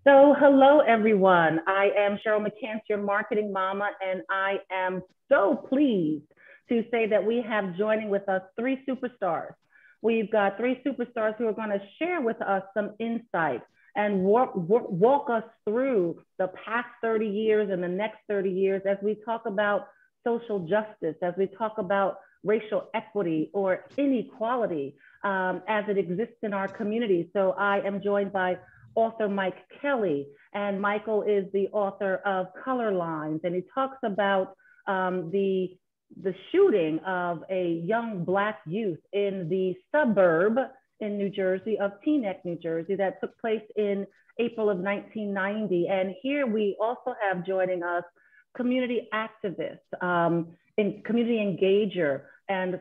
So, hello everyone. I am Cheryl McCants, your marketing mama, and I am so pleased to say that we have joining with us three superstars. We've got three superstars who are going to share with us some insight and walk us through the past 30 years and the next 30 years as we talk about social justice, as we talk about racial equity or inequality as it exists in our community. So I am joined by author Mike Kelly, and Michael is the author of Color Lines, and he talks about the shooting of a young Black youth in the suburb in New Jersey of Tneck, New Jersey, that took place in April of 1990. And here we also have joining us community activists, community engager, and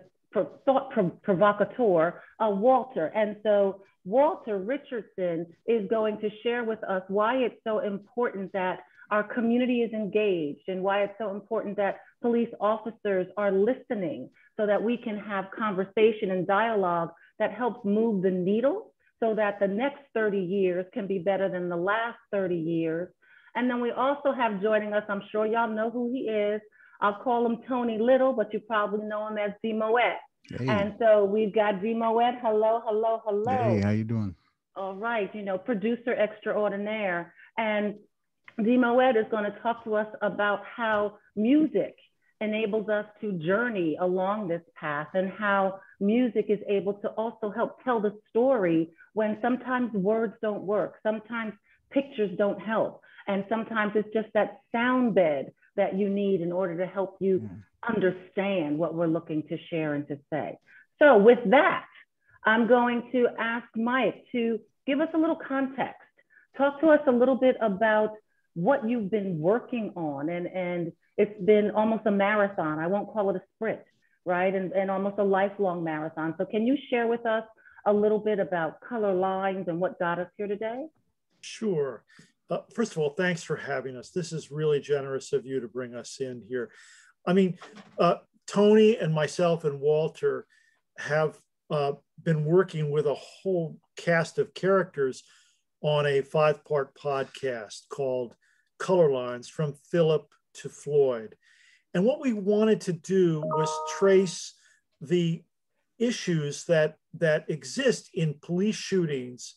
thought provocateur, Walter. And so Walter Richardson is going to share with us why it's so important that our community is engaged and why it's so important that police officers are listening so that we can have conversation and dialogue that helps move the needle so that the next 30 years can be better than the last 30 years. And then we also have joining us, I'm sure y'all know who he is. I'll call him Tony Little, but you probably know him as D-Moet. Hey. And so we've got D-Moet. Hello, hello, hello. Hey, how you doing? All right, producer extraordinaire. And D-Moet is going to talk to us about how music enables us to journey along this path and how music is able to also help tell the story when sometimes words don't work, sometimes pictures don't help, and sometimes it's just that sound bed that you need in order to help you understand what we're looking to share and to say. So with that, I'm going to ask Mike to give us a little context. Talk to us a little bit about what you've been working on. And it's been almost a marathon. I won't call it a sprint, right? And almost a lifelong marathon. So can you share with us a little bit about Color Lines and what got us here today? Sure. First of all, thanks for having us. This is really generous of you to bring us in here. I mean, Tony and myself and Walter have been working with a whole cast of characters on a 5-part podcast called Color Lines, from Phillip to Floyd. And what we wanted to do was trace the issues that exist in police shootings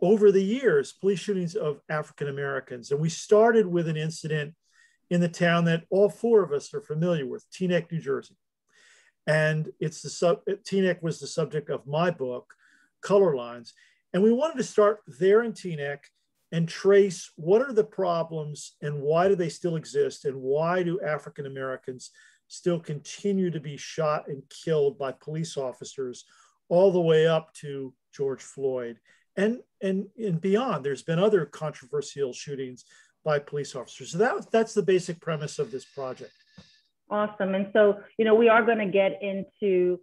over the years, police shootings of African Americans. And we started with an incident in the town that all four of us are familiar with, Tneck, New Jersey. And Tneck was the subject of my book, Color Lines. And we wanted to start there in Tneck and trace what are the problems and why do they still exist, and why do African Americans still continue to be shot and killed by police officers all the way up to George Floyd and beyond. There's been other controversial shootings by police officers. So that's the basic premise of this project. Awesome. And so, we are going to get into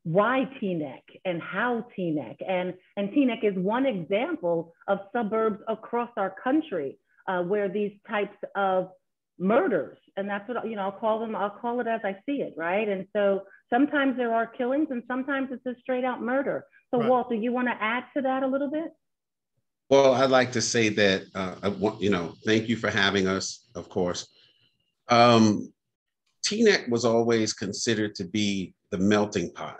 why Tneck and how Tneck. And Tneck is one example of suburbs across our country where these types of murders, and that's what, I'll call it as I see it, right? And so sometimes there are killings and sometimes it's a straight out murder. So right. Walter, you want to add to that a little bit? Well, I'd like to say that, thank you for having us, of course. Tneck was always considered to be the melting pot.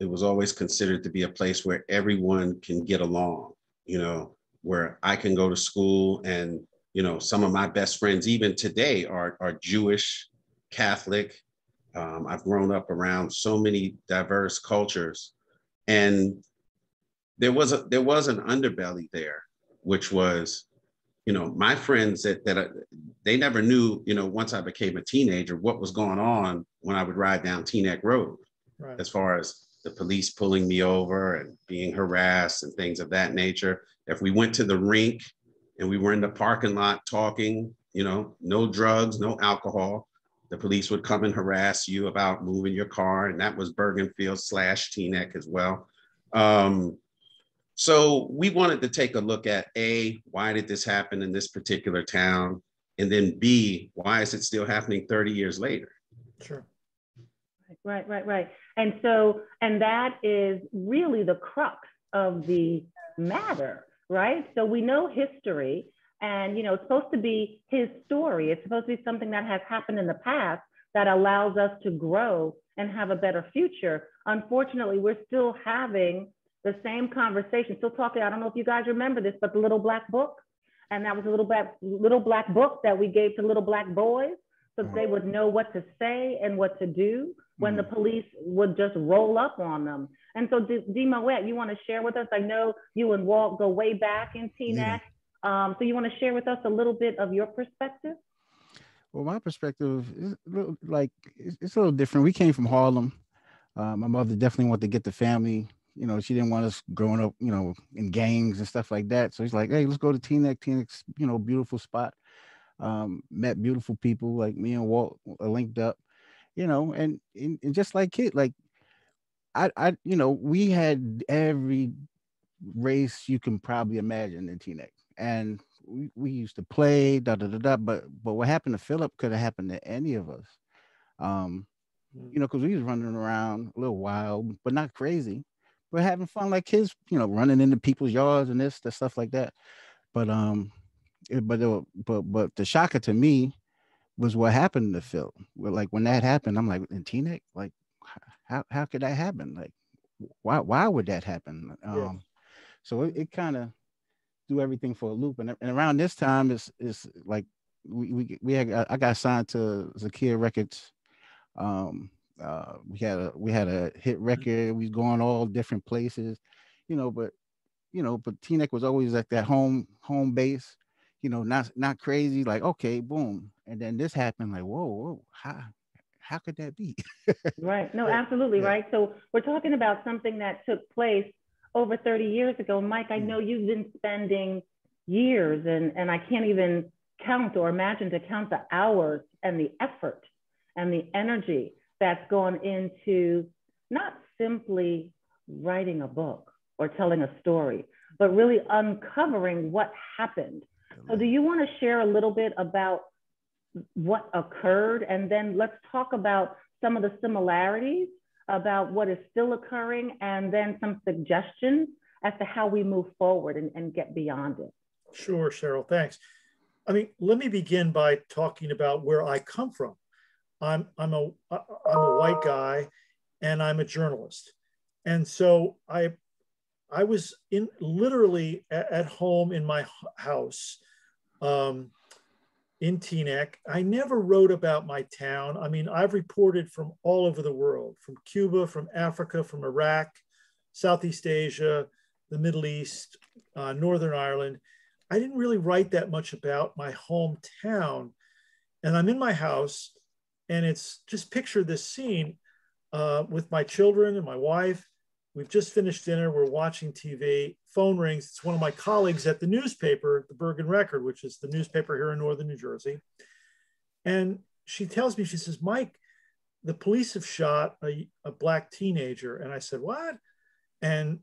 It was always considered to be a place where everyone can get along, where I can go to school and, some of my best friends, even today, are Jewish, Catholic. I've grown up around so many diverse cultures. And there was an underbelly there, which was, my friends that they never knew, once I became a teenager, what was going on when I would ride down Tneck Road, right, as far as the police pulling me over and being harassed and things of that nature. If we went to the rink and we were in the parking lot talking, no drugs, no alcohol, the police would come and harass you about moving your car. And that was Bergenfield / Tneck as well. So we wanted to take a look at A, why did this happen in this particular town? And then B, why is it still happening 30 years later? Sure. Right. And that is really the crux of the matter, right? So we know history, and it's supposed to be his story. It's supposed to be something that has happened in the past that allows us to grow and have a better future. Unfortunately, we're still having the same conversation, still talking. I don't know if you guys remember this, but the little black book, and that was a little black book that we gave to little black boys so that they would know what to say and what to do when the police would just roll up on them. And so, D-Moet, you want to share with us? I know you and Walt go way back in Tneck. So you want to share with us a little bit of your perspective? Well, my perspective is it's a little different. We came from Harlem. My mother definitely wanted to get the family. She didn't want us growing up, in gangs and stuff like that. So he's like, hey, let's go to Tneck. Tneck's, beautiful spot. Met beautiful people, like me and Walt linked up, and just like kids, like we had every race you can probably imagine in Tneck. And we used to play, but what happened to Phillip could have happened to any of us. Because we was running around a little wild, but not crazy, but having fun like kids, running into people's yards and the stuff like that. But but the shocker to me was what happened to Phil. Like when that happened, I'm like, in Tneck, like how could that happen? Like why would that happen? So it kind of do everything for a loop, and around this time is like I got signed to Zakia Records. We had a hit record. We was going all different places, but Tneck was always like that home base, not crazy, like okay, boom, and then this happened, like whoa, how could that be? Right. No, absolutely. Yeah. Right. So we're talking about something that took place over 30 years ago. Mike, I know you've been spending years, and I can't even count or imagine to count the hours and the effort and the energy that's gone into not simply writing a book or telling a story, but really uncovering what happened. So do you want to share a little bit about what occurred? And then let's talk about some of the similarities about what is still occurring, and then some suggestions as to how we move forward and get beyond it. Sure, Cheryl, thanks. I mean, let me begin by talking about where I come from. I'm a white guy, and I'm a journalist. And so I was literally at home in my house in Tneck. I never wrote about my town. I mean, I've reported from all over the world, from Cuba, from Africa, from Iraq, Southeast Asia, the Middle East, Northern Ireland. I didn't really write that much about my hometown. And I'm in my house, and it's just picture this scene with my children and my wife. We've just finished dinner. We're watching TV. Phone rings. It's one of my colleagues at the newspaper, the Bergen Record, which is the newspaper here in Northern New Jersey. And she tells me, she says, Mike, the police have shot a black teenager. And I said, what? And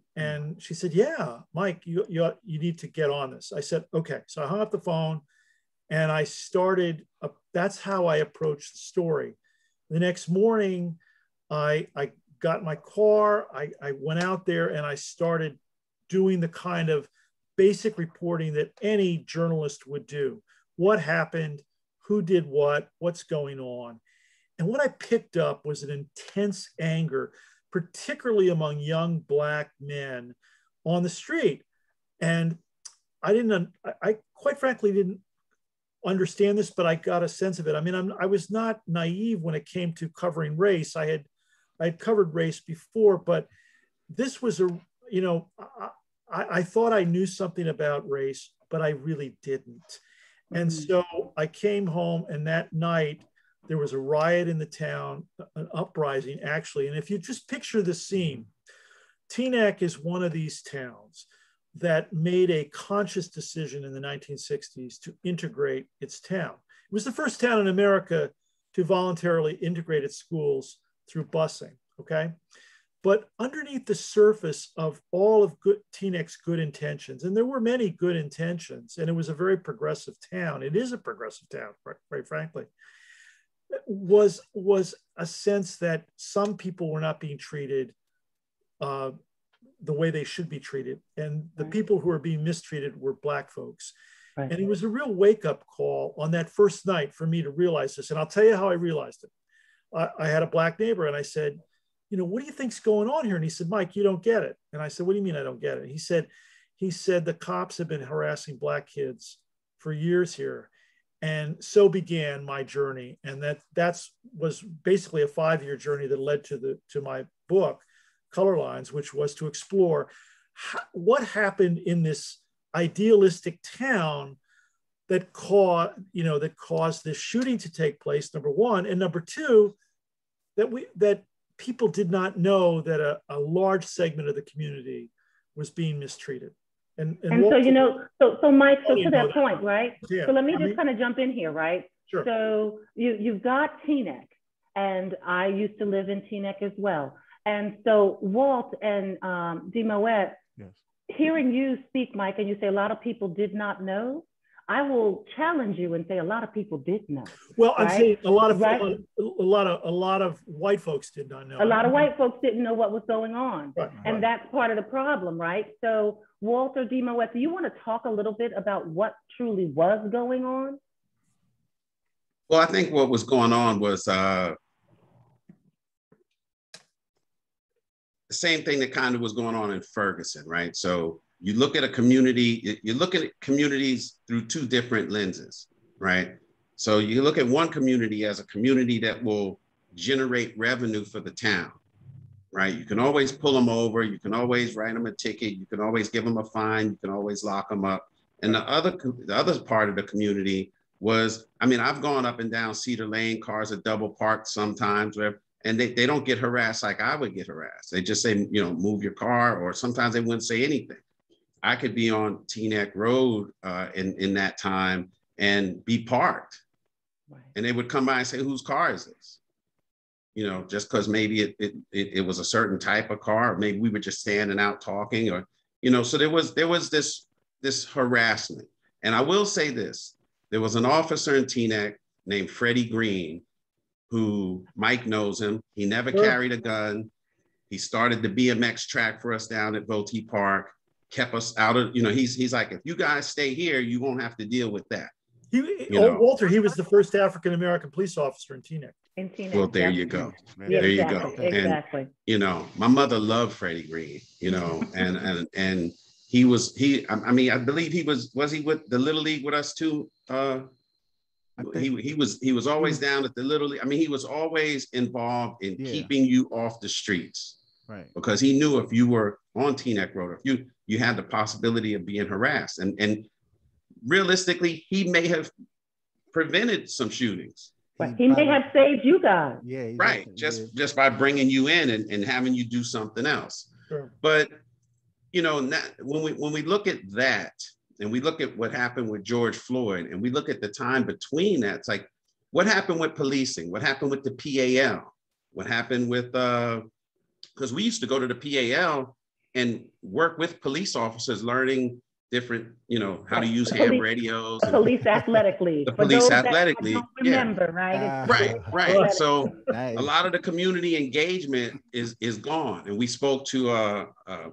she said, yeah, Mike, you need to get on this. I said, okay. So I hung up the phone, and I started, that's how I approached the story. The next morning, I got my car, I went out there, and I started doing the kind of basic reporting that any journalist would do. What happened, who did what, what's going on. And what I picked up was an intense anger, particularly among young Black men on the street. And I quite frankly didn't understand this, but I got a sense of it. I mean, I was not naive when it came to covering race. I had covered race before, but this was I thought I knew something about race, but I really didn't. And so I came home, and that night there was a riot in the town, an uprising actually. And if you just picture the scene, Tneck is one of these towns that made a conscious decision in the 1960s to integrate its town. It was the first town in America to voluntarily integrate its schools through busing, okay? But underneath the surface of all of Tneck's good intentions, and there were many good intentions, and it was a very progressive town. It is a progressive town, quite frankly, was a sense that some people were not being treated the way they should be treated. And the people who were being mistreated were Black folks. Right. And it was a real wake-up call on that first night for me to realize this. And I'll tell you how I realized it. I had a Black neighbor and I said, you know, what do you think's going on here? And he said, Mike, you don't get it. And I said, what do you mean I don't get it? He said, the cops have been harassing Black kids for years here. And so began my journey. And that was basically a 5-year journey that led to my book, Color Lines, which was to explore what happened in this idealistic town that caused this shooting to take place, number one, and number two, that people did not know that a large segment of the community was being mistreated. And so, you know, so Mike, so to that point, right? Yeah. So let me just kind of jump in here, right? Sure. So you've got Tneck, and I used to live in Tneck as well. And so Walt and D-Moet, yes. Hearing you speak, Mike, and you say a lot of people did not know, I will challenge you and say a lot of people did know. Well, right? I'm saying a lot of white folks did not know. A lot of white folks didn't know what was going on. Right, and that's part of the problem, right? So Walter, D-Moet, do you want to talk a little bit about what truly was going on? Well, I think what was going on was the same thing that kind of was going on in Ferguson, right? So you look at a community, you look at communities through two different lenses, right? So you look at one community as a community that will generate revenue for the town, right? You can always pull them over, you can always write them a ticket, you can always give them a fine, you can always lock them up. And the other part of the community was, I mean, I've gone up and down Cedar Lane, cars are double parked sometimes, and they don't get harassed like I would get harassed. They just say, you know, move your car, or sometimes they wouldn't say anything. I could be on Tneck Road in that time and be parked. Right. And they would come by and say, whose car is this? You know, just because maybe it was a certain type of car, or maybe we were just standing out talking, or, you know, so there was this harassment. And I will say this, there was an officer in Tneck named Freddie Green, who Mike knows him. He never carried a gun. He started the BMX track for us down at Votey Park, kept us out of, you know, he's like, if you guys stay here, you won't have to deal with that. Walter, he was the first African-American police officer in Tneck. Well, there you go. Yeah, there you exactly, go. Exactly. And, you know, my mother loved Freddie Green, you know, and I believe he was he with the Little League with us too? He was always down at the Little League. I mean, he was always involved in keeping you off the streets. Right. Because he knew if you were on Tneck Road, if you had the possibility of being harassed, and realistically, he may have prevented some shootings. He may have saved you guys. Yeah. Right. Just by bringing you in and having you do something else. Sure. But, you know, when we look at that, and we look at what happened with George Floyd, and we look at the time between that, it's like, what happened with policing? What happened with the PAL? What happened with, because we used to go to the PAL and work with police officers, learning different, you know, how to use ham radios. Police Athletic League. The Police Athletic League. Remember, right? Right. So nice. A lot of the community engagement is gone. And we spoke to Dan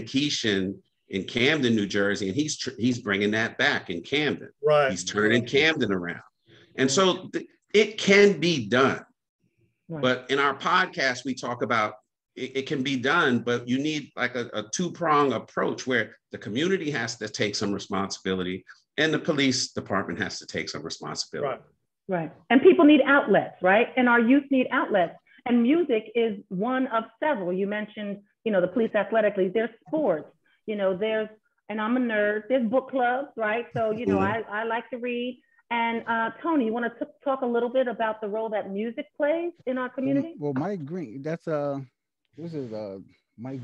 Keeshan in Camden, New Jersey, and he's bringing that back in Camden. Right. He's turning Camden around. And so it can be done. Right. But in our podcast, we talk about it can be done, but you need like a two-prong approach where the community has to take some responsibility and the police department has to take some responsibility. Right. And people need outlets, right? And our youth need outlets. And music is one of several. You mentioned, you know, the Police Athletic League, there's sports, you know, and I'm a nerd, there's book clubs, right? So, you know, I like to read. And Tony, you want to talk a little bit about the role that music plays in our community? Well, Mike Green, that's this is Mike.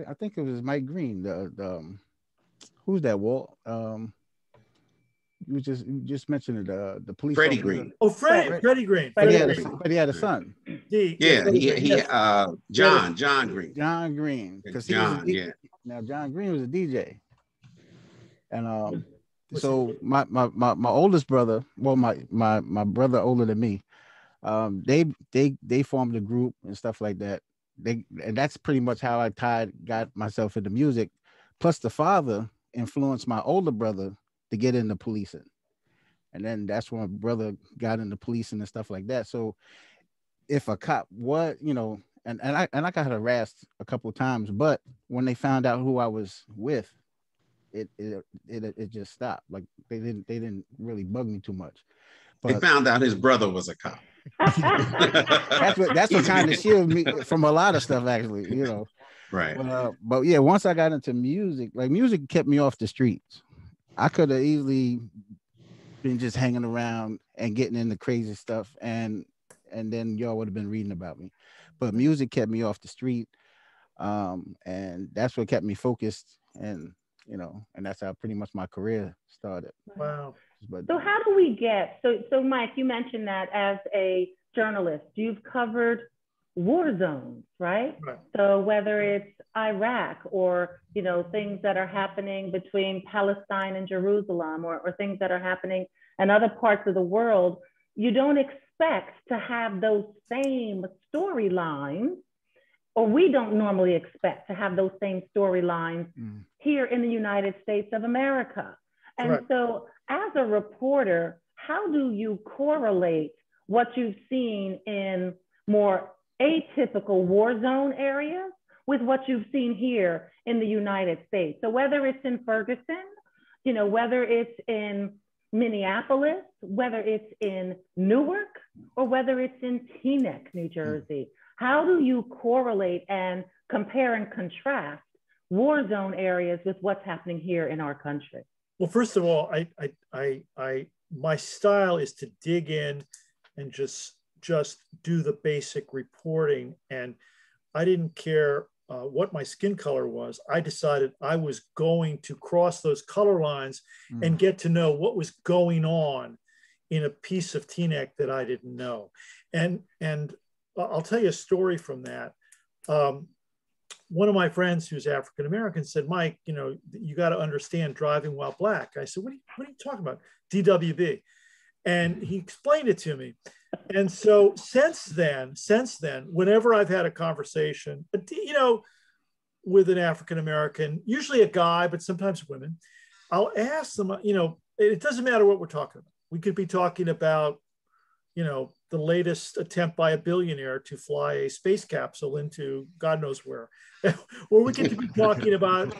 I think it was Mike Green. Who's that? Walt. You just mentioned it. The police. Freddie Green. Oh, Freddie Green. But he had a son. John Green. John Green. Because now John Green was a DJ, and so my oldest brother, well, my brother older than me, they formed a group and stuff like that. and that's pretty much how I got myself into music. Plus the father influenced my older brother to get into policing. And then that's when my brother got into policing and stuff like that. So if a cop, and I got harassed a couple of times, but when they found out who I was with, it just stopped. Like they didn't really bug me too much. But they found out his brother was a cop. that's what kind of shielded me from a lot of stuff, actually, Right. But yeah, once I got into music, like music kept me off the streets. I could have easily been just hanging around and getting into crazy stuff, and then y'all would have been reading about me. But music kept me off the street, and that's what kept me focused, and that's how pretty much my career started. Wow. But so how do we get so Mike, you mentioned that as a journalist, you've covered war zones, right? So whether it's Iraq or things that are happening between Palestine and Jerusalem, or things that are happening in other parts of the world, you don't expect to have those same storylines, or we don't normally expect to have those same storylines here in the United States of America. And Correct. So as a reporter, how do you correlate what you've seen in more atypical war zone areas with what you've seen here in the United States? So whether it's in Ferguson, whether it's in Minneapolis, whether it's in Newark, or whether it's in Tneck, New Jersey, how do you correlate and compare and contrast war zone areas with what's happening here in our country? Well, first of all, my style is to dig in and just do the basic reporting. And I didn't care what my skin color was. I decided I was going to cross those color lines and get to know what was going on in a piece of Tneck that I didn't know. And I'll tell you a story from that. One of my friends who's African-American said, Mike, you got to understand driving while black. I said, what are you talking about? DWB. And he explained it to me. And so since then, whenever I've had a conversation, with an African-American, usually a guy, but sometimes women, I'll ask them, it doesn't matter what we're talking about. We could be talking about, the latest attempt by a billionaire to fly a space capsule into God knows where. Or we could be talking about,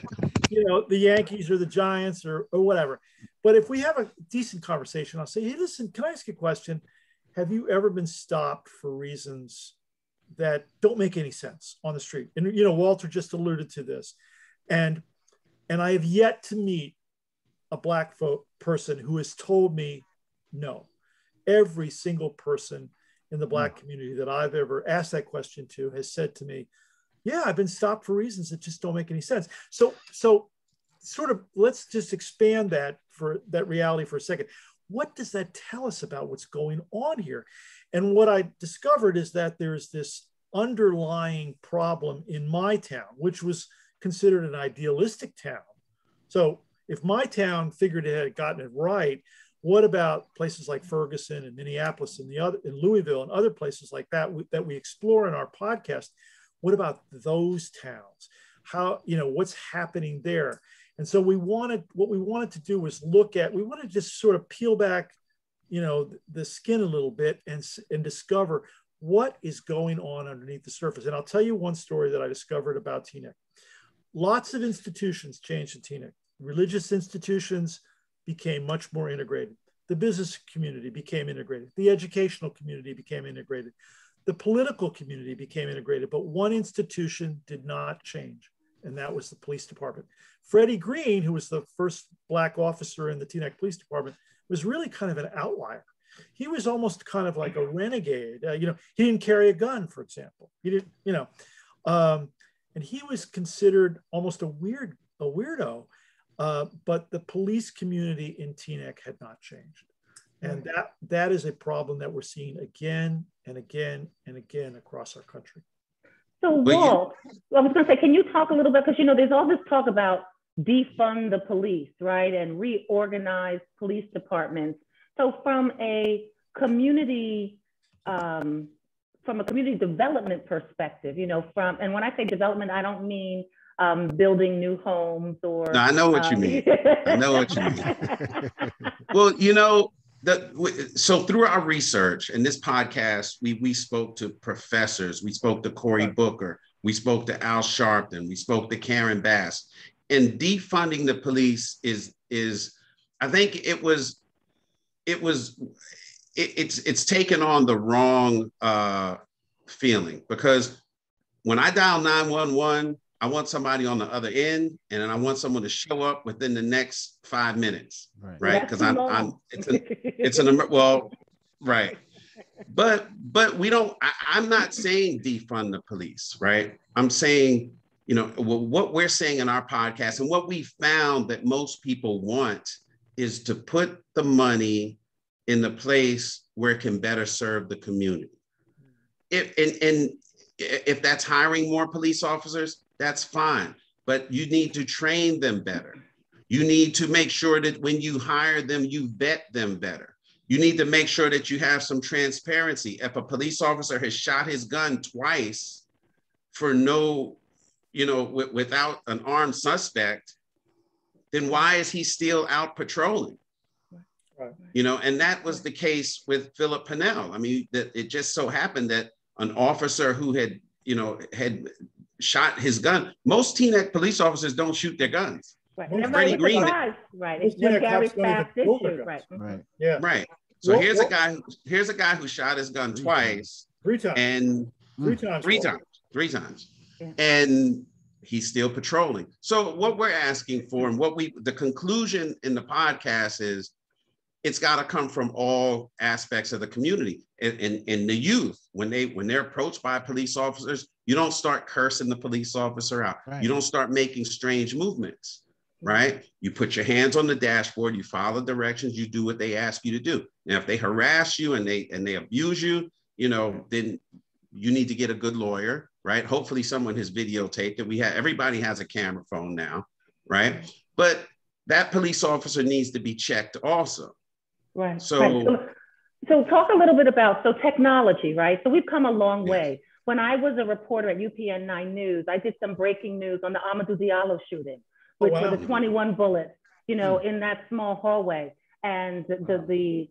the Yankees or the Giants or whatever. But if we have a decent conversation, I'll say, hey, listen, can I ask you a question? Have you ever been stopped for reasons that don't make any sense on the street? And, Walter just alluded to this. And I have yet to meet a black person who has told me no. Every single person in the black community that I've ever asked that question to has said to me, yeah, I've been stopped for reasons that just don't make any sense. So sort of, let's just expand that reality for a second. What does that tell us about what's going on here? And what I discovered is that there's this underlying problem in my town, which was considered an idealistic town. So if my town figured it had gotten it right, what about places like Ferguson and Minneapolis and in Louisville and other places like that that we explore in our podcast? What about those towns? How, what's happening there? And so what we wanted to do was we wanted to just sort of peel back, the skin a little bit and discover what is going on underneath the surface. And I'll tell you one story that I discovered about Tneck. Lots of institutions changed in Tneck. Religious institutions became much more integrated. The business community became integrated. The educational community became integrated. The political community became integrated, but one institution did not change, and that was the police department. Freddie Green, who was the first black officer in the Tneck Police Department, was really kind of an outlier. He was almost kind of like a renegade. He didn't carry a gun, for example. He didn't, and he was considered almost a weirdo. But the police community in Tneck had not changed. And that is a problem that we're seeing again and again and again across our country. So Walt, I was gonna say, can you talk a little bit, because there's all this talk about defund the police, right? And reorganize police departments. So from a community from a community development perspective, you know, and when I say development, I don't mean building new homes or. No, I know what you mean. I know what you mean. Well, you know, so through our research and this podcast, we spoke to professors, we spoke to Cory Booker, we spoke to Al Sharpton, we spoke to Karen Bass, and defunding the police is I think it's taken on the wrong feeling, because when I dial 911, I want somebody on the other end, and then I want someone to show up within the next 5 minutes, right? Because right. But we don't. I'm not saying defund the police, right? I'm saying, you know, what we're saying in our podcast and what we found that most people want is to put the money in the place where it can better serve the community. If that's hiring more police officers, that's fine, but you need to train them better. You need to make sure that when you hire them, you vet them better. You need to make sure that you have some transparency. If a police officer has shot his gun twice for no, you know, without an armed suspect, then why is he still out patrolling? Right. You know, and that was the case with Phillip Pennell. I mean, that it just so happened that an officer who had shot his gun. Most Tneck police officers don't shoot their guns. Right. Freddie Green. Right. It's when Gary Fast did shoot. Right. Right. Yeah. Right. So here's a guy who shot his gun twice. Three times. And three times. Yeah. And he's still patrolling. So what we're asking for, and the conclusion in the podcast is, it's got to come from all aspects of the community. And the youth, when they're approached by police officers, you don't start cursing the police officer out. Right. You don't start making strange movements, right? You put your hands on the dashboard, you follow directions, you do what they ask you to do. Now, if they harass you and they abuse you, you know, then you need to get a good lawyer, right? Hopefully someone has videotaped it. Everybody has a camera phone now, right? But that police officer needs to be checked also. Right. So talk a little bit about technology, right? So we've come a long way. When I was a reporter at UPN 9 News, I did some breaking news on the Amadou Diallo shooting, which were the 21 bullets, you know, in that small hallway. And the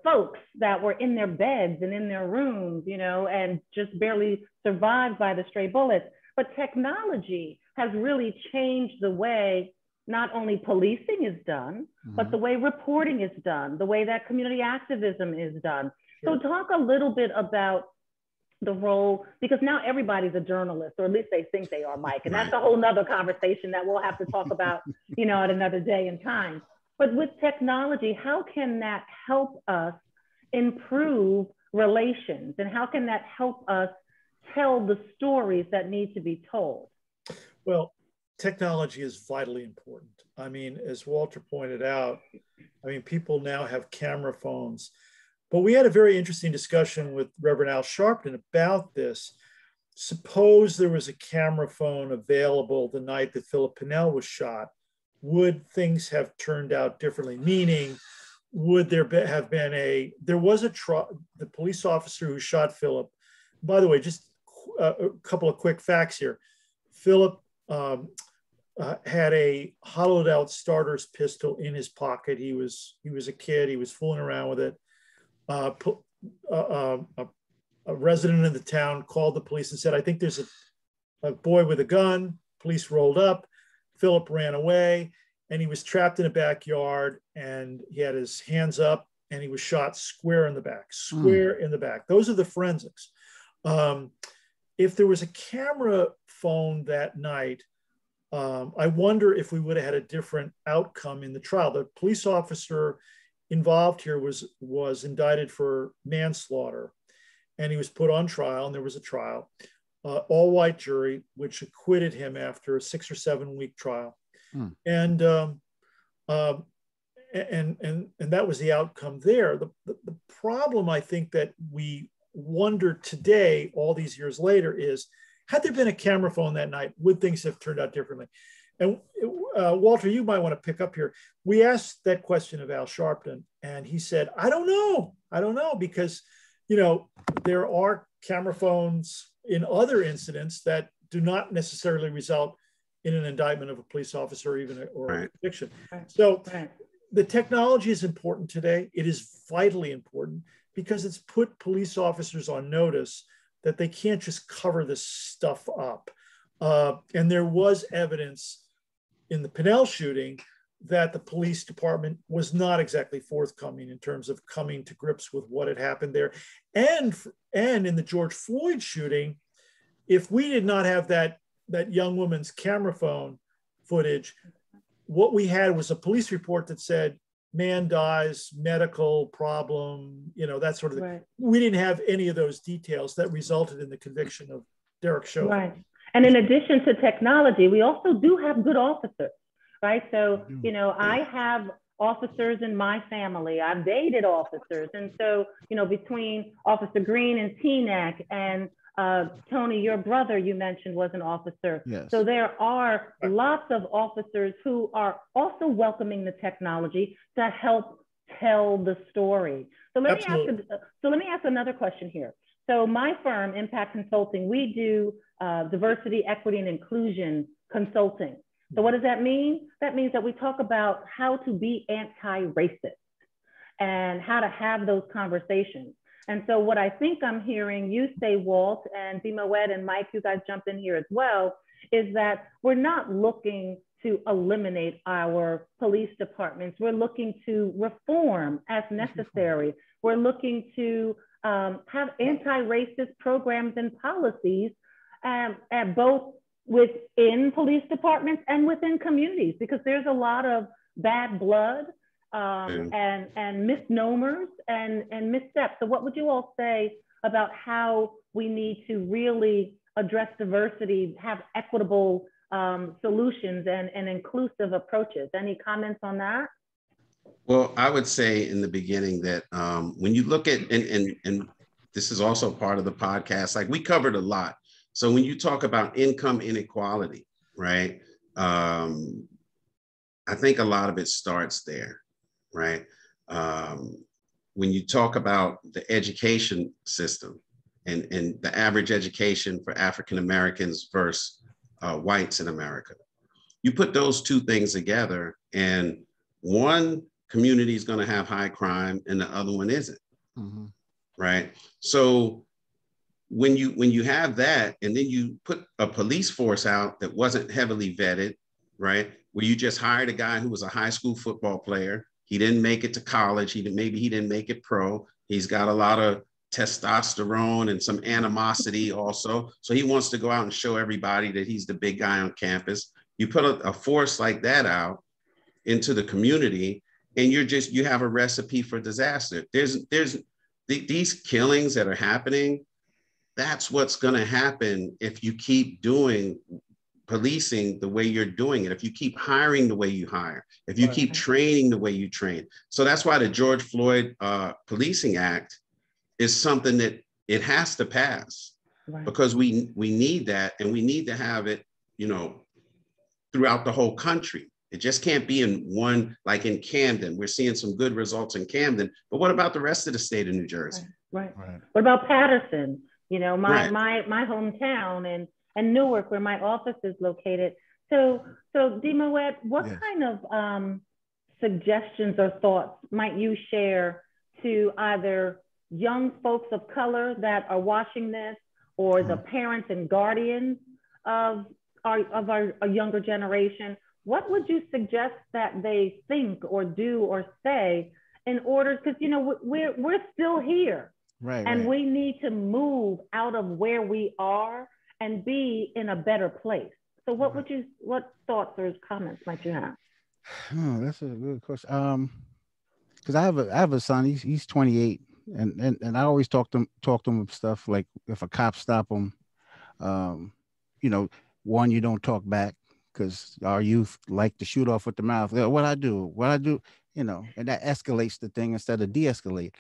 folks that were in their beds and in their rooms, you know, and just barely survived by the stray bullets. But technology has really changed the way not only policing is done, but the way reporting is done, the way that community activism is done. Sure. So talk a little bit about the role, because now everybody's a journalist, or at least they think they are, Mike. And that's a whole nother conversation that we'll have to talk about, you know, at another day and time. But with technology, how can that help us improve relations? And how can that help us tell the stories that need to be told? Well, technology is vitally important. I mean, as Walter pointed out, I mean, people now have camera phones. But we had a very interesting discussion with Reverend Al Sharpton about this. Suppose there was a camera phone available the night that Phillip Pennell was shot. Would things have turned out differently? Meaning, would there have been the police officer who shot Phillip? By the way, just a couple of quick facts here. Phillip had a hollowed out starter's pistol in his pocket. He was a kid. He was fooling around with it. A resident of the town called the police and said, I think there's a boy with a gun. Police rolled up. Phillip ran away, and he was trapped in a backyard, and he had his hands up, and he was shot square in the back, in the back. Those are the forensics. If there was a camera phone that night, I wonder if we would have had a different outcome in the trial. The police officer involved here was indicted for manslaughter, and he was put on trial, and there was a trial, all white jury, which acquitted him after a 6 or 7 week trial. And that was the outcome there. The problem, I think, that we wonder today, all these years later, is had there been a camera phone that night, would things have turned out differently? And Walter, you might want to pick up here. We asked that question of Al Sharpton, and he said, I don't know, because you know, there are camera phones in other incidents that do not necessarily result in an indictment of a police officer, or a conviction. So the technology is important today. It is vitally important because it's put police officers on notice that they can't just cover this stuff up. And there was evidence in the Pinnell shooting that the police department was not exactly forthcoming in terms of coming to grips with what had happened there. And in the George Floyd shooting, if we did not have that young woman's camera phone footage, what we had was a police report that said, man dies, medical problem, you know, that sort of thing. Right. We didn't have any of those details that resulted in the conviction of Derek Chauvin. Right. And in addition to technology, we also do have good officers, right? So, you know, I have officers in my family. I've dated officers. And so, you know, between Officer Green and Tneck and Tony, your brother you mentioned was an officer. Yes. So there are lots of officers who are also welcoming the technology to help tell the story. So let me ask another question here. So my firm, Impact Consulting, we do diversity, equity, and inclusion consulting. So what does that mean? That means that we talk about how to be anti-racist and how to have those conversations. And so what I think I'm hearing you say, Walt, and D-Moet and Mike, you guys jump in here as well, is that we're not looking to eliminate our police departments. We're looking to reform as necessary. We're looking to have anti-racist programs and policies at both within police departments and within communities, because there's a lot of bad blood and misnomers and missteps. So what would you all say about how we need to really address diversity, have equitable solutions and inclusive approaches? Any comments on that? Well, I would say in the beginning that when you look at, and this is also part of the podcast, like we covered a lot. So when you talk about income inequality, right? I think a lot of it starts there, right? When you talk about the education system and the average education for African Americans versus whites in America, you put those two things together, and one community is going to have high crime and the other one isn't, right? So when you have that, and then you put a police force out that wasn't heavily vetted, right? Where you just hired a guy who was a high school football player. He didn't make it to college. Maybe he didn't make it pro. He's got a lot of testosterone and some animosity also. So he wants to go out and show everybody that he's the big guy on campus. You put a force like that out into the community, and you have a recipe for disaster. These killings that are happening. That's what's going to happen if you keep doing policing the way you're doing it, if you keep hiring the way you hire, if you keep training the way you train. So that's why the George Floyd Policing Act is something that it has to pass, because we need that, and we need to have it, you know, throughout the whole country. It just can't be in one, like in Camden. We're seeing some good results in Camden, but what about the rest of the state of New Jersey? Right. What about Patterson? You know, my hometown, and Newark, where my office is located. So D-Moet, what kind of suggestions or thoughts might you share to either young folks of color that are watching this, or the parents and guardians of our younger generation? What would you suggest that they think or do or say in order, because, you know, we're still here. And we need to move out of where we are and be in a better place. So what thoughts or comments might you have? Oh, that's a good question. Because I have a son. He's 28, and I always talk to him stuff like, if a cop stop him, you know, one, you don't talk back, because our youth like to shoot off with the mouth. What I do, you know, and that escalates the thing instead of de-escalate.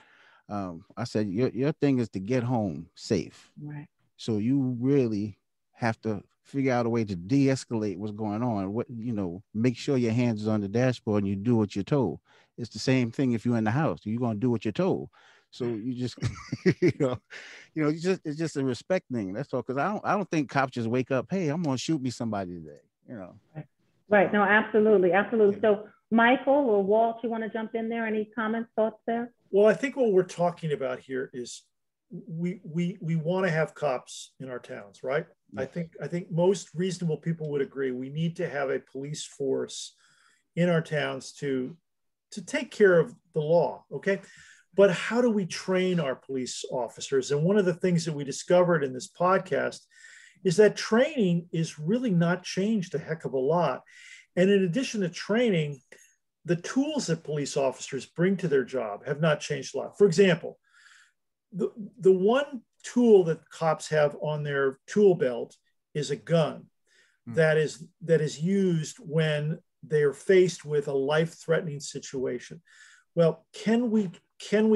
I said, your thing is to get home safe. Right. So you really have to figure out a way to de-escalate what's going on. You know, make sure your hands is on the dashboard and you do what you're told. It's the same thing if you're in the house. You're going to do what you're told. So you just, it's just a respect thing. That's all. Because I don't think cops just wake up, hey, I'm gonna shoot me somebody today. Right. No, absolutely, absolutely. Yeah. So Michael or Walt, you want to jump in there? Any comments, thoughts there? Well, I think what we're talking about here is we want to have cops in our towns, right? Yes. I think most reasonable people would agree we need to have a police force in our towns to take care of the law, okay? But how do we train our police officers? And one of the things that we discovered in this podcast is that training is really not changed a heck of a lot. And in addition to training, the tools that police officers bring to their job have not changed a lot. For example, the one tool that cops have on their tool belt is a gun that is used when they're faced with a life-threatening situation. Well, can we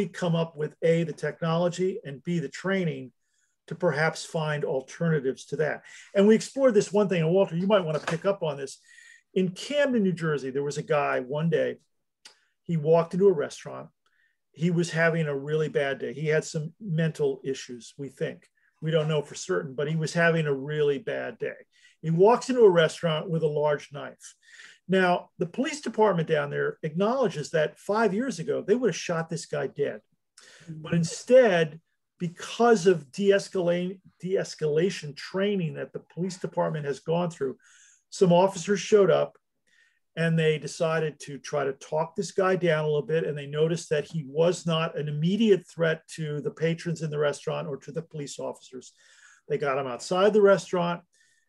come up with A, the technology, and B, the training to perhaps find alternatives to that? And we explored this one thing, and Walter, you might want to pick up on this. In Camden, New Jersey, there was a guy one day, he walked into a restaurant. He was having a really bad day. He had some mental issues, we think. We don't know for certain, but he was having a really bad day. He walks into a restaurant with a large knife. Now, the police department down there acknowledges that 5 years ago, they would have shot this guy dead. But instead, because of de-escalation training that the police department has gone through, some officers showed up and they decided to try to talk this guy down a little bit. And they noticed that he was not an immediate threat to the patrons in the restaurant or to the police officers. They got him outside the restaurant,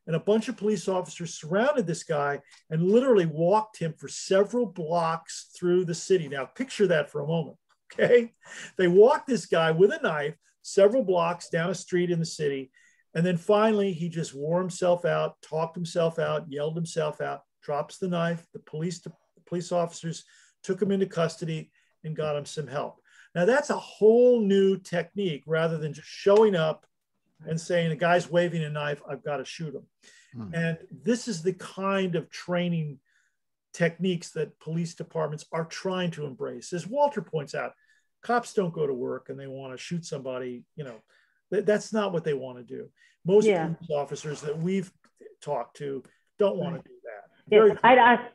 and a bunch of police officers surrounded this guy and literally walked him for several blocks through the city. Now, picture that for a moment, okay? They walked this guy with a knife several blocks down a street in the city. And then finally, he just wore himself out, talked himself out, yelled himself out, drops the knife. The police officers took him into custody and got him some help. Now, that's a whole new technique rather than just showing up and saying, the guy's waving a knife, I've got to shoot him. And this is the kind of training techniques that police departments are trying to embrace. As Walter points out, cops don't go to work and they want to shoot somebody, that's not what they want to do. Most police officers that we've talked to don't want to do that.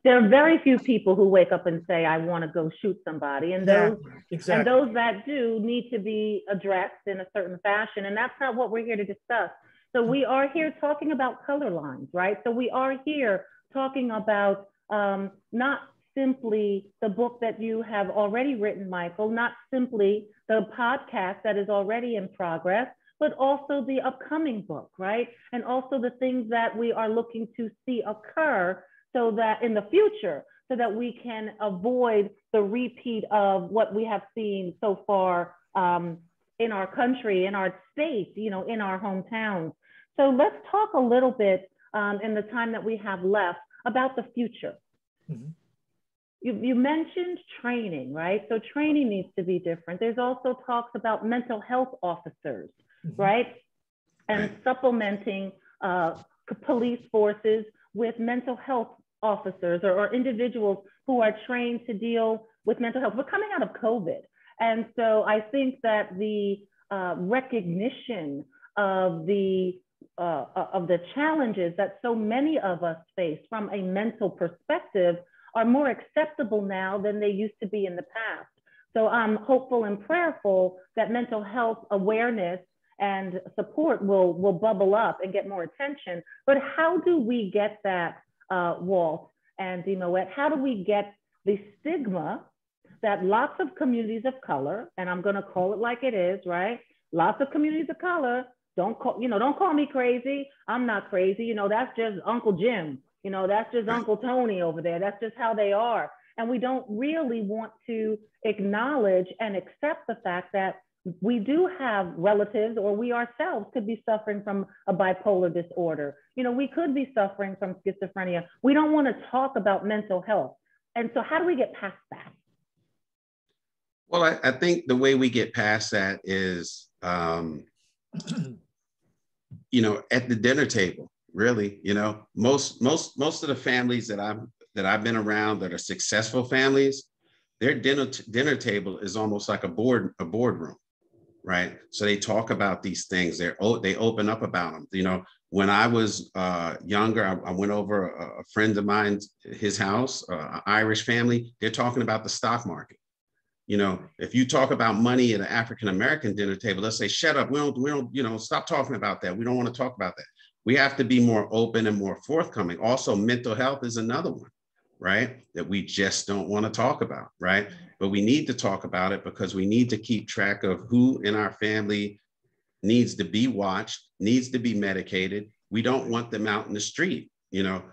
There are very few people who wake up and say, I want to go shoot somebody. And those that do need to be addressed in a certain fashion. And that's not what we're here to discuss. So we are here talking about color lines, right? So we are here talking about not simply the book that you have already written, Michael, not simply the podcast that is already in progress, but also the upcoming book, right? And also the things that we are looking to see occur so that in the future, so that we can avoid the repeat of what we have seen so far in our country, in our state, in our hometowns. So let's talk a little bit in the time that we have left about the future. Mm-hmm. You mentioned training, right? So training needs to be different. There's also talks about mental health officers, right? And supplementing police forces with mental health officers or individuals who are trained to deal with mental health. We're coming out of COVID. And so I think that the recognition of the challenges that so many of us face from a mental perspective are more acceptable now than they used to be in the past. So I'm hopeful and prayerful that mental health awareness and support will bubble up and get more attention. But how do we get that, Walt and D-Moet? How do we get the stigma that lots of communities of color, and I'm gonna call it like it is, right? Lots of communities of color, don't call me crazy. I'm not crazy. That's just Uncle Jim. That's just Uncle Tony over there. That's just how they are. And we don't really want to acknowledge and accept the fact that we do have relatives, or we ourselves could be suffering from a bipolar disorder. We could be suffering from schizophrenia. We don't want to talk about mental health. And so how do we get past that? Well, I think the way we get past that is, at the dinner table, really. Most of the families that I've been around that are successful families, their dinner table is almost like a boardroom, right? So they talk about these things. They open up about them. You know, when I was younger, I went over a friend of mine's, his house, an Irish family. They're talking about the stock market. You know, if you talk about money at an African-American dinner table, let's say, shut up. We don't, you know, stop talking about that. We don't want to talk about that. We have to be more open and more forthcoming. Also, mental health is another one, right? That we just don't want to talk about, right? But we need to talk about it because we need to keep track of who in our family needs to be watched, needs to be medicated. We don't want them out in the street, you know,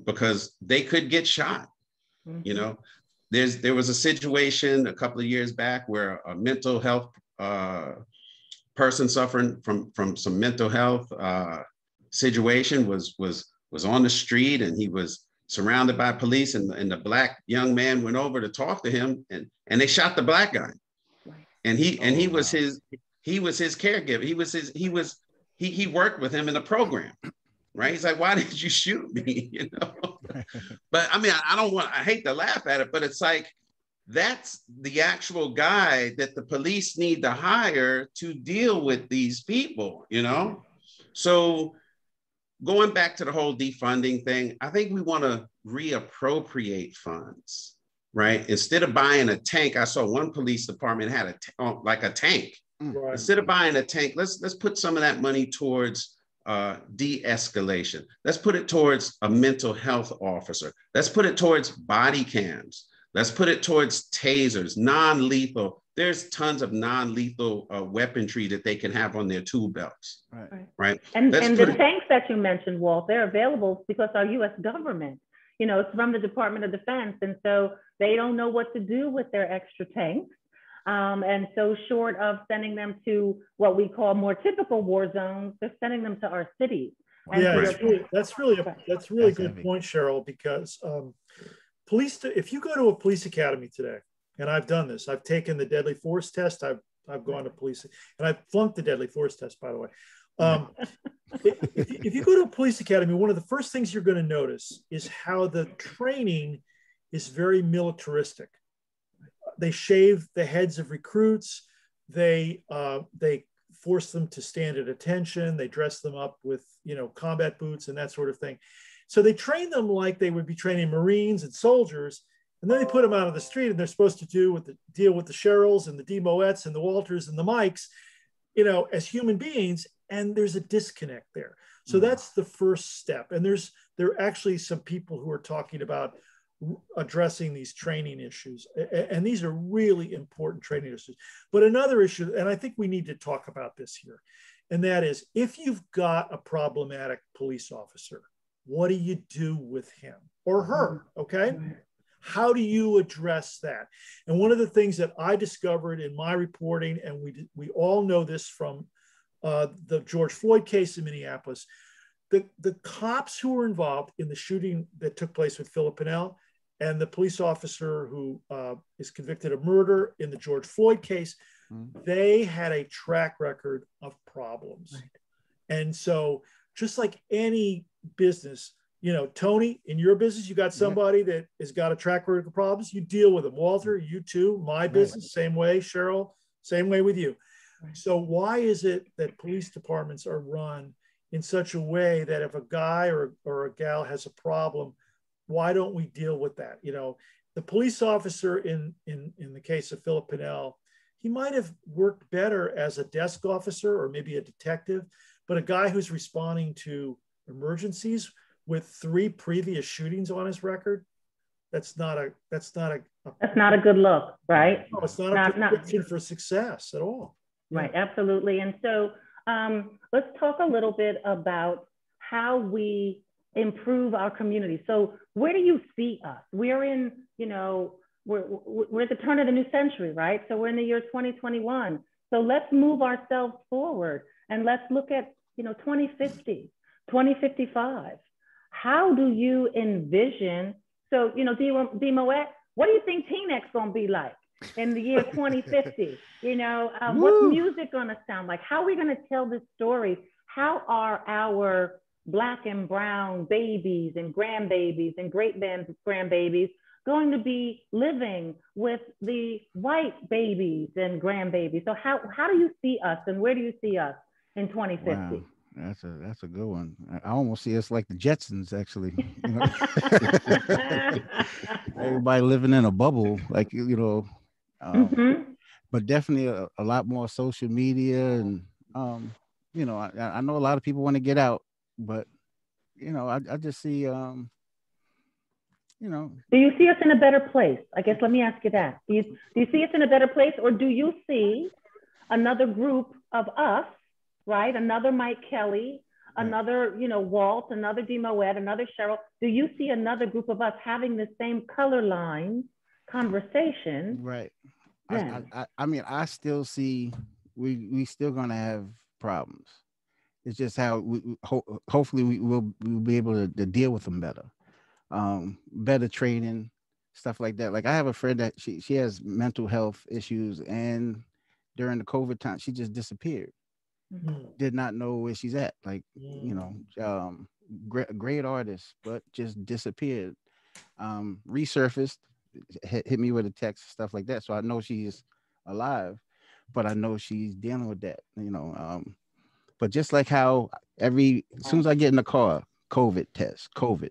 because they could get shot, you know. There was a situation a couple of years back where a mental health person suffering from some mental health situation was on the street, and he was surrounded by police, and the black young man went over to talk to him, and they shot the black guy. And he was his caregiver. He worked with him in the program. Right? He's like, why did you shoot me? You know? But I mean, I hate to laugh at it, but it's like, that's the actual guy that the police need to hire to deal with these people, you know? So going back to the whole defunding thing, I think we want to reappropriate funds, right? Instead of buying a tank, I saw one police department had a tank. Right. Instead of buying a tank, let's put some of that money towards de-escalation. Let's put it towards a mental health officer. Let's put it towards body cams. Let's put it towards tasers, non-lethal. There's tons of non-lethal weaponry that they can have on their tool belts. Right. And the tanks that you mentioned, Walt, they're available because our U.S. government, you know, it's from the Department of Defense. And so they don't know what to do with their extra tanks. And so short of sending them to what we call more typical war zones, they're sending them to our cities. And yeah, that's really a good point, Cheryl, because if you go to a police academy today, and I've done this, I've taken the deadly force test, I've gone to police, and I've flunked the deadly force test, by the way. If you go to a police academy, one of the first things you're going to notice is how the training is very militaristic. They shave the heads of recruits. They force them to stand at attention. They dress them up with, you know, combat boots and that sort of thing. So they train them like they would be training Marines and soldiers. And then they put them out on the street, and they're supposed to deal with the Cheryls and the D-Moets and the Walters and the Mikes, you know, as human beings. And there's a disconnect there. So that's the first step. And there are actually some people who are talking about addressing these training issues. And these are really important training issues. But another issue, and I think we need to talk about this here, and that is, if you've got a problematic police officer, what do you do with him or her, okay? How do you address that? And one of the things that I discovered in my reporting, and we all know this from the George Floyd case in Minneapolis, the cops who were involved in the shooting that took place with Phillip and the police officer who is convicted of murder in the George Floyd case, they had a track record of problems. And so just like any business, you know, Tony, in your business, you got somebody that has got a track record of problems, you deal with them. Walter, you too, my business, same way. Cheryl, same way with you. So why is it that police departments are run in such a way that if a guy or a gal has a problem, why don't we deal with that? You know, the police officer in the case of Phillip, he might have worked better as a desk officer or maybe a detective, but a guy who's responding to emergencies with 3 previous shootings on his record, that's not a good look, right? No, it's not a prescription for success at all. Right, absolutely. And so let's talk a little bit about how we improve our community. So where do you see us? We're in, you know, we're at the turn of the new century, right? So we're in the year 2021. So let's move ourselves forward and let's look at, you know, 2050, 2055. How do you envision? So, you know, D-Moet, what do you think Tneck's gonna be like in the year 2050? You know, what's music gonna sound like? How are we gonna tell this story? How are our Black and brown babies and grandbabies and great grandbabies going to be living with the white babies and grandbabies? So how do you see us, and where do you see us in 2050? Wow. That's a good one. I almost see us like the Jetsons, actually. You know, everybody living in a bubble, like but definitely a lot more social media, and I know a lot of people want to get out, but I just see Do you see us in a better place? I guess let me ask you that. Do you see us in a better place, or do you see another group of us, right? Another Mike Kelly, another, Walt, another D-Moet, another Cheryl. Do you see another group of us having the same color line conversation? Right. I mean, I still see we still gonna have problems. It's just how hopefully we'll be able to deal with them better. Better training, stuff like that. Like I have a friend that she has mental health issues, and during the COVID time, she just disappeared. Did not know where she's at. Like, great artist, but just disappeared. Resurfaced, hit me with a text, stuff like that. So I know she's alive, but I know she's dealing with that, but just like how as soon as I get in the car, COVID test, COVID,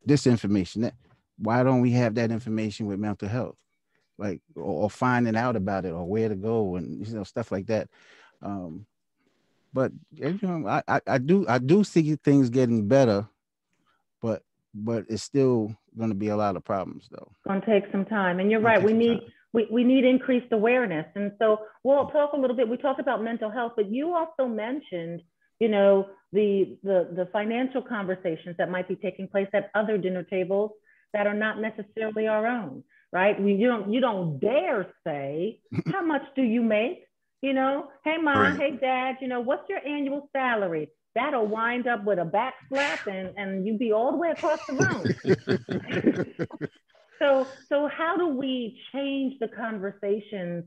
this information, that, why don't we have that information with mental health? Like, or finding out about it, or where to go, and stuff like that. But I do see things getting better, but it's still going to be a lot of problems, though. It's going to take some time, and you're right. We need increased awareness, and so we'll talk a little bit. We talked about mental health, but you also mentioned, the financial conversations that might be taking place at other dinner tables that are not necessarily our own, right? You don't dare say, how much do you make? Hey, mom, right. Hey, dad, what's your annual salary? That'll wind up with a back slap and you be all the way across the room. So how do we change the conversations?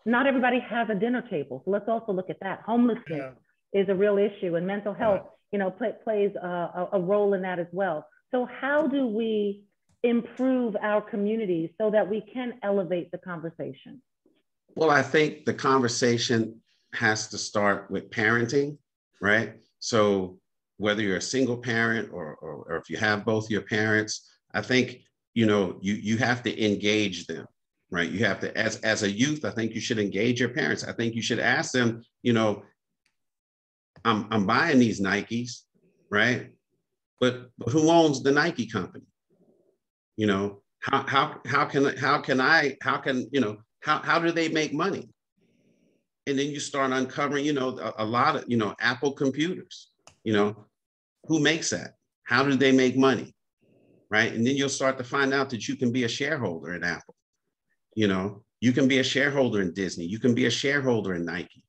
Not everybody has a dinner table. So let's also look at that. Homelessness is a real issue, and mental health, plays a role in that as well. So how do we improve our communities so that we can elevate the conversation? Well, I think the conversation has to start with parenting, right? So whether you're a single parent or if you have both your parents, I think, you have to engage them, right? You have to, as a youth, I think you should engage your parents. I think you should ask them, I'm buying these Nikes, right? But who owns the Nike company? How do they make money? And then you start uncovering, a lot of, Apple computers, who makes that? How do they make money? Right. And then you'll start to find out that you can be a shareholder in Apple. You can be a shareholder in Disney. You can be a shareholder in Nike.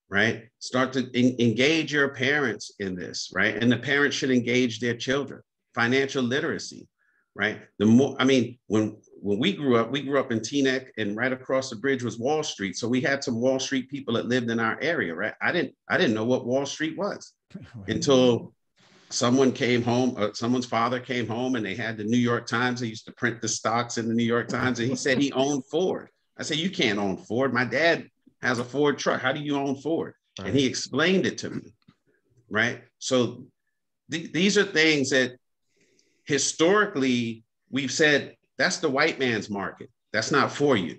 Right. Start to engage your parents in this. Right. And the parents should engage their children. Financial literacy. Right. When we grew up in Tneck, and right across the bridge was Wall Street. So we had some Wall Street people that lived in our area. Right. I didn't know what Wall Street was until someone came home, someone's father came home, and they had the New York Times. They used to print the stocks in the New York Times, and he said he owned Ford. I said, you can't own Ford. My dad has a Ford truck. How do you own Ford? Right. And he explained it to me, right? So these are things that historically we've said, that's the white man's market. That's not for you,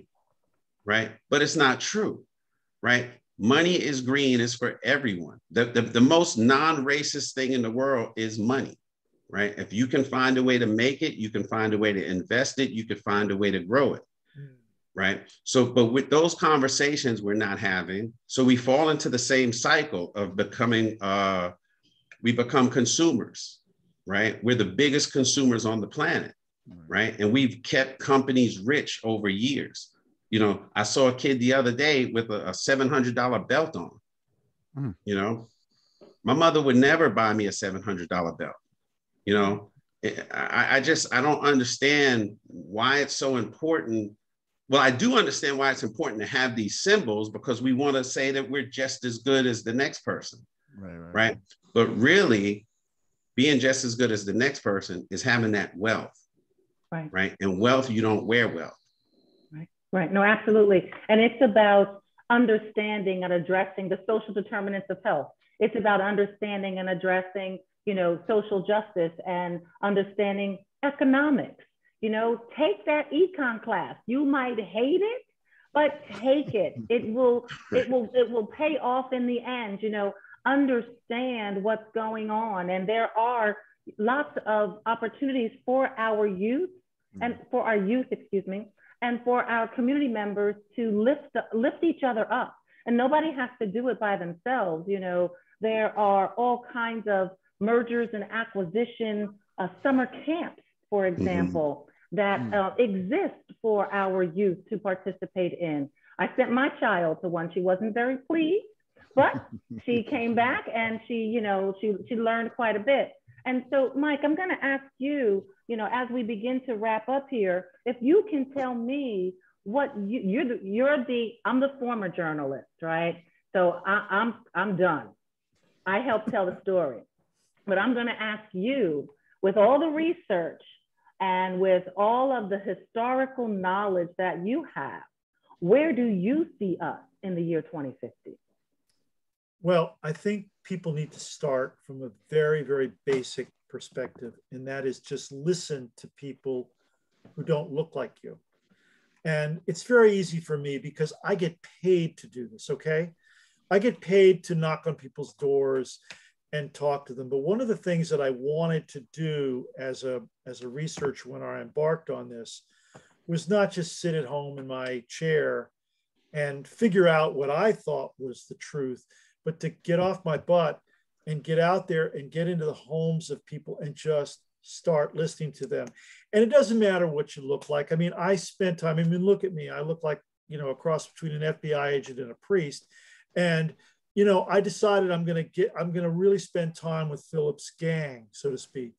right? But it's not true, right? Money is green, is for everyone. The most non-racist thing in the world is money, right? If you can find a way to make it, you can find a way to invest it, you can find a way to grow it, right? So, but with those conversations we're not having, so we fall into the same cycle of we become consumers, right? We're the biggest consumers on the planet, right? And we've kept companies rich over years. I saw a kid the other day with a $700 belt on. My mother would never buy me a $700 belt. I don't understand why it's so important. Well, I do understand why it's important to have these symbols, because we want to say that we're just as good as the next person, right? But really, being just as good as the next person is having that wealth, Right. Right. And wealth, you don't wear wealth. Right. Right. No, absolutely. And it's about understanding and addressing the social determinants of health. It's about understanding and addressing, social justice and understanding economics. Take that econ class. You might hate it, but take it. It will pay off in the end. Understand what's going on. And there are lots of opportunities for our youth and for our youth, and for our community members to lift each other up. And nobody has to do it by themselves. There are all kinds of mergers and acquisition summer camps, for example, that exist for our youth to participate in. I sent my child to one. She wasn't very pleased, but she came back and she learned quite a bit. And so, Mike, I'm going to ask you, as we begin to wrap up here, if you can tell me what I'm the former journalist, right? So I'm done. I helped tell the story, but I'm going to ask you, with all the research and with all of the historical knowledge that you have, where do you see us in the year 2050? Well, I think people need to start from a very, very basic perspective, and that is just listen to people who don't look like you. And it's very easy for me because I get paid to do this, okay? I get paid to knock on people's doors and talk to them. But one of the things that I wanted to do as a researcher when I embarked on this was not just sit at home in my chair and figure out what I thought was the truth, but to get off my butt and get out there and get into the homes of people and just start listening to them. And it doesn't matter what you look like. I mean, I spent time, look at me. I look like, a cross between an FBI agent and a priest. And, I decided I'm going to really spend time with Phillip's gang, so to speak.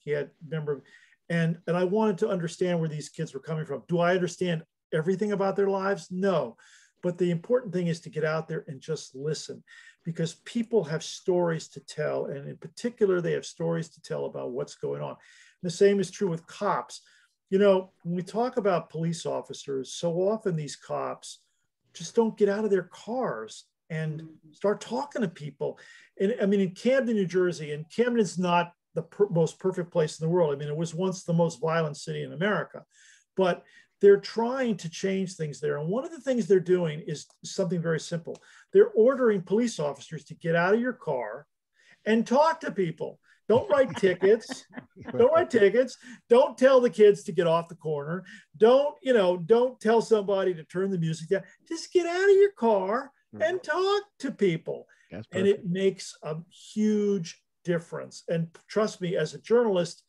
And I wanted to understand where these kids were coming from. Do I understand everything about their lives? No. But the important thing is to get out there and just listen, because people have stories to tell. And in particular, they have stories to tell about what's going on. And the same is true with cops. When we talk about police officers, so often these cops just don't get out of their cars and start talking to people. And in Camden, New Jersey, and Camden is not the most perfect place in the world. It was once the most violent city in America, but they're trying to change things there. And one of the things they're doing is something very simple. They're ordering police officers to get out of your car and talk to people. Don't write tickets. Don't write tickets. Don't tell the kids to get off the corner. Don't tell somebody to turn the music down. Just get out of your car and talk to people. And it makes a huge difference. And trust me, as a journalist,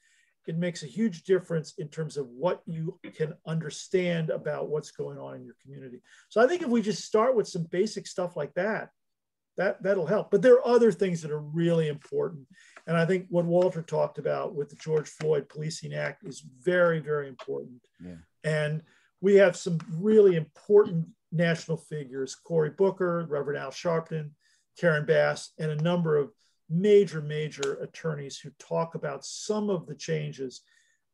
it makes a huge difference in terms of what you can understand about what's going on in your community. So I think if we just start with some basic stuff like that'll help. But there are other things that are really important. And I think what Walter talked about with the George Floyd Policing Act is very, very important. Yeah. And we have some really important national figures, Cory Booker, Reverend Al Sharpton, Karen Bass, and a number of major attorneys who talk about some of the changes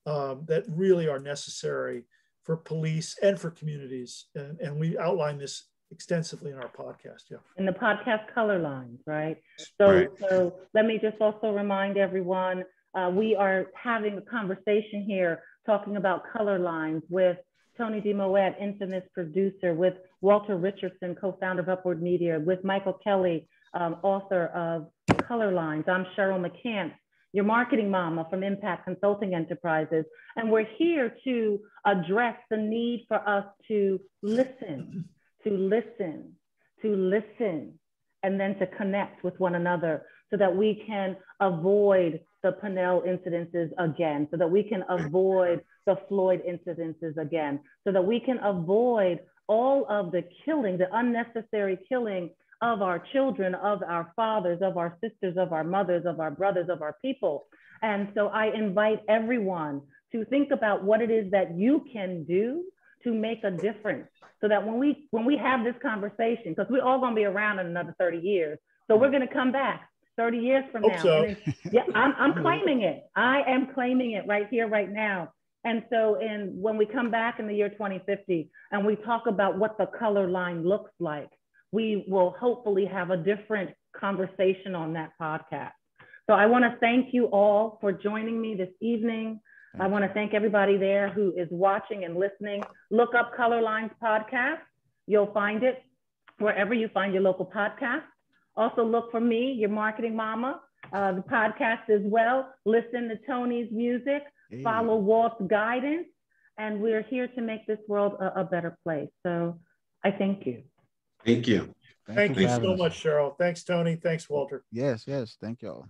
that really are necessary for police and for communities. And we outline this extensively in our podcast. Yeah. In the podcast Color Lines, right? So let me just also remind everyone, we are having a conversation here talking about color lines with Tony D-Moet, infamous producer, with Walter Richardson, co-founder of Upward Media, with Michael Kelly, author of Color Lines. I'm Cheryl McCants, your marketing mama from Impact Consulting Enterprises. And we're here to address the need for us to listen, and then to connect with one another so that we can avoid the Pinnell incidences again, so that we can avoid the Floyd incidences again, so that we can avoid all of the killing, the unnecessary killing of our children, of our fathers, of our sisters, of our mothers, of our brothers, of our people. And so I invite everyone to think about what it is that you can do to make a difference, so that when we have this conversation, because we're all going to be around in another 30 years, so we're going to come back 30 years from now. So. And yeah, I'm claiming it. I am claiming it right here, right now. And so when we come back in the year 2050 and we talk about what the color line looks like, we will hopefully have a different conversation on that podcast. So I want to thank you all for joining me this evening. I want to thank everybody there who is watching and listening. Look up Color Lines Podcast. You'll find it wherever you find your local podcast. Also look for me, your marketing mama, the podcast as well. Listen to Tony's music, follow Walt's guidance, and we're here to make this world a better place. So I thank you. Thank you. Thank you so much, Cheryl. Thanks, Tony. Thanks, Walter. Yes, thank y'all.